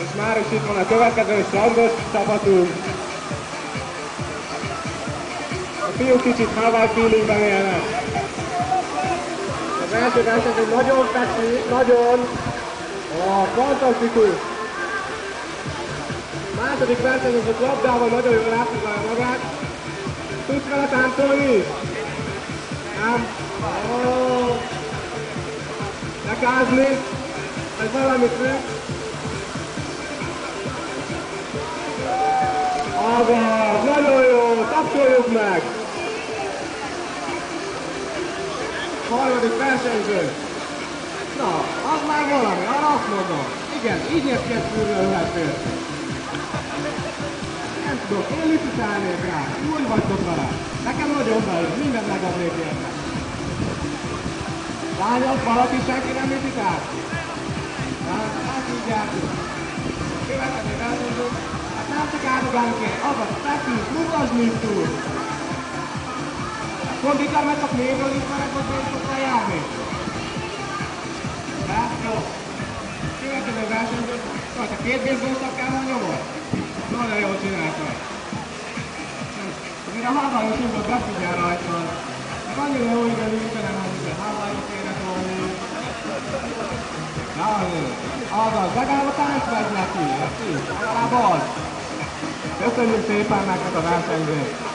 És már is itt van a következő strandos csapatunk. A fiúk kicsit Hawaii feelingben élnek. Az első versenyző nagyon feszít, nagyon fantasztikus. A második versenyző labdával nagyon jól elfoglalja magát. Tudsz vele táncolni? Nem? Lekázni? Ez valami trükk? Azaz, nagyon jó, tapsoljuk meg! Harmadik versenyző. Na, az már valami, arra azt mondom. Igen, így néz ki egy fürlőhető. Nem tudok, én licitálnék rá, úgy vagytok vele. Nekem nagyon bejön, mindent megadnék érte. Lányok, valaki senki nem licitál? Hát így jártunk. Következő versenyző. Hát nem csak áldogálni kell, azaz, fekünk, mutasd túl. Fordítani, mert csak névről ismerek, hogy én tudsz járni. De, jó. Következő versenyző. Te két baseball sapkával nyomod? Nagyon jól csináltad. Azért a Hawaii szimbol befigyel rajta. Meg annyira jó idő, nem mondjuk, hogy Hawaii kéne tolni. Na, azaz, legalább a tánc megy neki, legalább az. Köszönjük szépen neked a versenyzést.